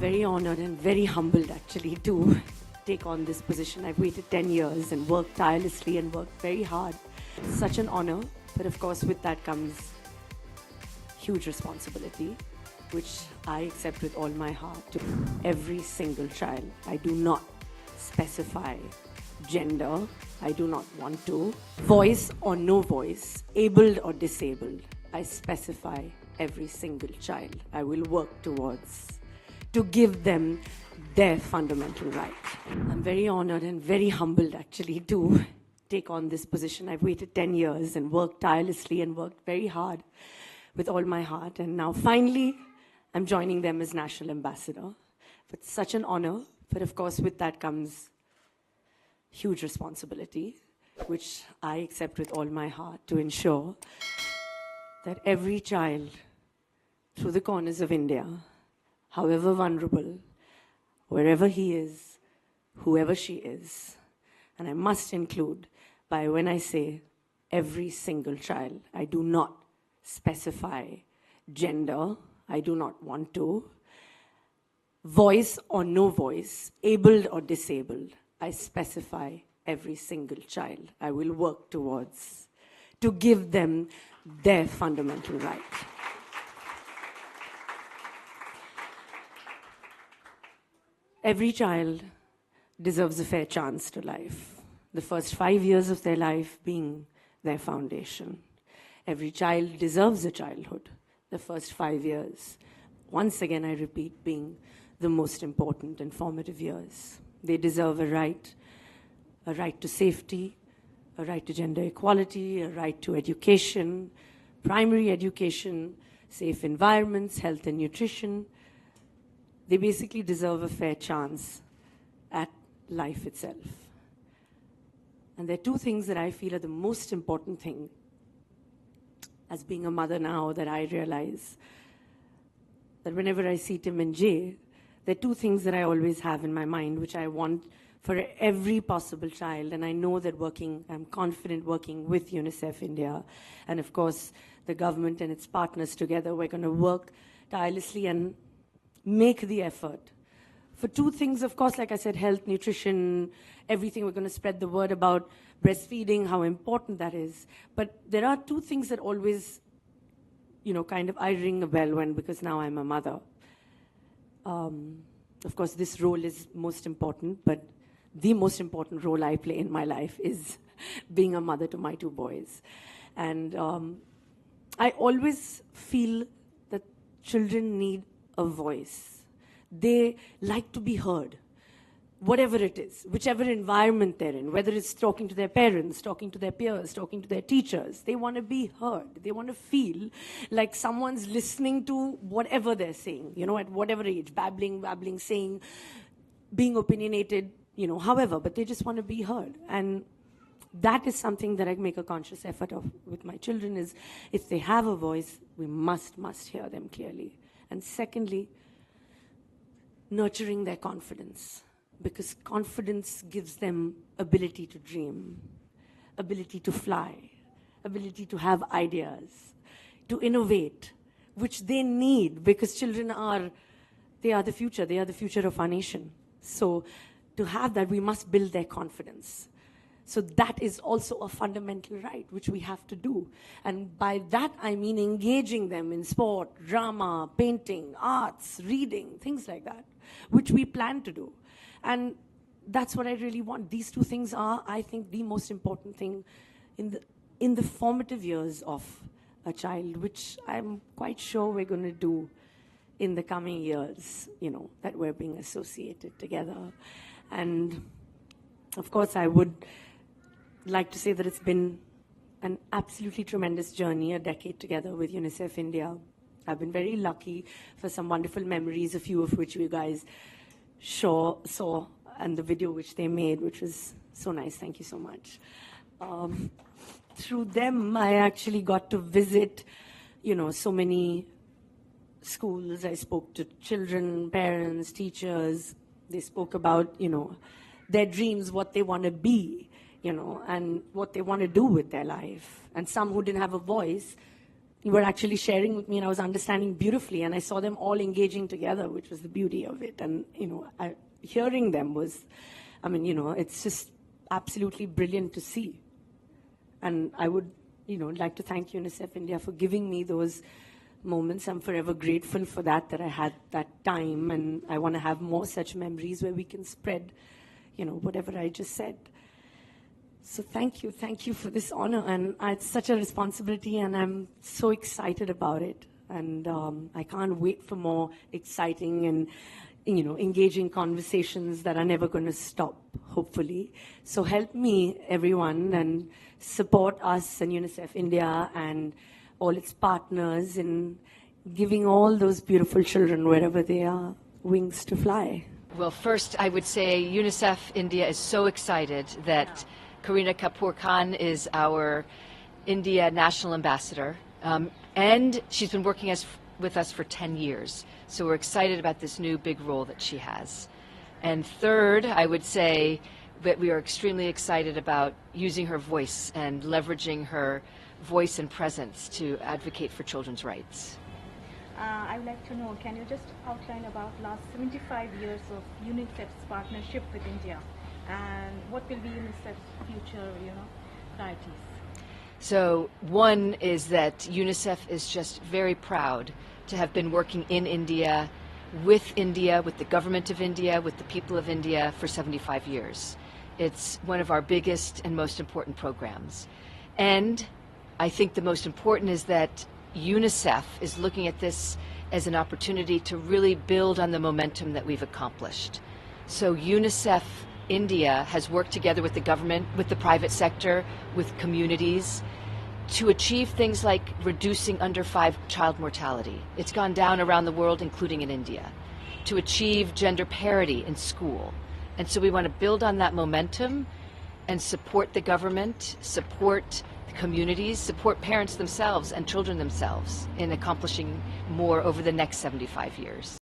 very honored and very humbled actually to take on this position. I've waited 10 years and worked tirelessly and worked very hard. Such an honor, but of course with that comes huge responsibility, which I accept with all my heart. To every single child, I do not specify gender, I do not want to. Voice or no voice, abled or disabled, I specify every single child. I will work towards to give them their fundamental right. I'm very honored and very humbled actually to take on this position. I've waited 10 years and worked tirelessly and worked very hard with all my heart. And now finally, I'm joining them as National Ambassador. It's such an honor, but of course with that comes huge responsibility, which I accept with all my heart to ensure that every child through the corners of India, however vulnerable, wherever he is, whoever she is, and I must include by when I say every single child, I do not specify gender, I do not want to, voice or no voice, abled or disabled, I specify every single child. I will work towards to give them their fundamental right. Every child deserves a fair chance to life. The first 5 years of their life being their foundation. Every child deserves a childhood. The first 5 years, once again I repeat, being the most important and formative years. They deserve a right to safety, a right to gender equality, a right to education, primary education, safe environments, health and nutrition. They basically deserve a fair chance at life itself. And there are two things that I feel are the most important thing as being a mother now that I realize that whenever I see Tim and Jay, there are two things that I always have in my mind, which I want for every possible child. And I know that I'm confident working with UNICEF India, and of course, the government and its partners together, we're going to work tirelessly and make the effort. For two things, of course, like I said, health, nutrition, everything. We're going to spread the word about breastfeeding, how important that is. But there are two things that always, kind of I ring a bell when, because now I'm a mother. Of course, this role is most important, but the most important role I play in my life is being a mother to my two boys. And I always feel that children need a voice. They like to be heard, whatever it is, whichever environment they're in, whether it's talking to their parents, talking to their peers, talking to their teachers. They want to be heard. They want to feel like someone's listening to whatever they're saying, at whatever age, babbling, saying, being opinionated, however, but they just want to be heard. And that is something that I make a conscious effort of with my children, is if they have a voice, we must hear them clearly. And secondly, nurturing their confidence, because confidence gives them ability to dream, ability to fly, ability to have ideas, to innovate, which they need, because children are the future. They are the future of our nation. So to have that, we must build their confidence. So that is also a fundamental right, which we have to do. And by that, I mean engaging them in sport, drama, painting, arts, reading, things like that, which we plan to do. And that's what I really want. These two things are, I think, the most important thing in the formative years of a child, which I'm quite sure we're going to do in the coming years, that we're being associated together. And of course, I would like to say that it's been an absolutely tremendous journey, a decade together with UNICEF India. I've been very lucky for some wonderful memories, a few of which you guys saw, and the video which they made, which was so nice. Thank you so much. Through them, I actually got to visit, so many schools. I spoke to children, parents, teachers. They spoke about, their dreams, what they want to be, and what they want to do with their life. And some who didn't have a voice, were actually sharing with me, and I was understanding beautifully, and I saw them all engaging together, which was the beauty of it. And, hearing them was, it's just absolutely brilliant to see. And I would, like to thank UNICEF India for giving me those moments. I'm forever grateful for that I had that time, and I want to have more such memories where we can spread, whatever I just said. So thank you for this honor, and it's such a responsibility, and I'm so excited about it. And I can't wait for more exciting and engaging conversations that are never going to stop, hopefully. So help me, everyone, and support us and UNICEF India and all its partners in giving all those beautiful children, wherever they are, wings to fly. Well, first, I would say UNICEF India is so excited that Kareena Kapoor Khan is our India National Ambassador, and she's been working with us for 10 years. So we're excited about this new big role that she has. And third, I would say that we are extremely excited about using her voice and leveraging her voice and presence to advocate for children's rights. I would like to know, can you just outline about last 75 years of UNICEF's partnership with India, and what will be UNICEF's future, priorities? So one is that UNICEF is just very proud to have been working in India, with the government of India, with the people of India for 75 years. It's one of our biggest and most important programs. And I think the most important is that UNICEF is looking at this as an opportunity to really build on the momentum that we've accomplished. So UNICEF India has worked together with the government, with the private sector, with communities, to achieve things like reducing under 5 child mortality. It's gone down around the world, including in India. To achieve gender parity in school. And so we want to build on that momentum and support the government, support the communities, support parents themselves and children themselves in accomplishing more over the next 75 years.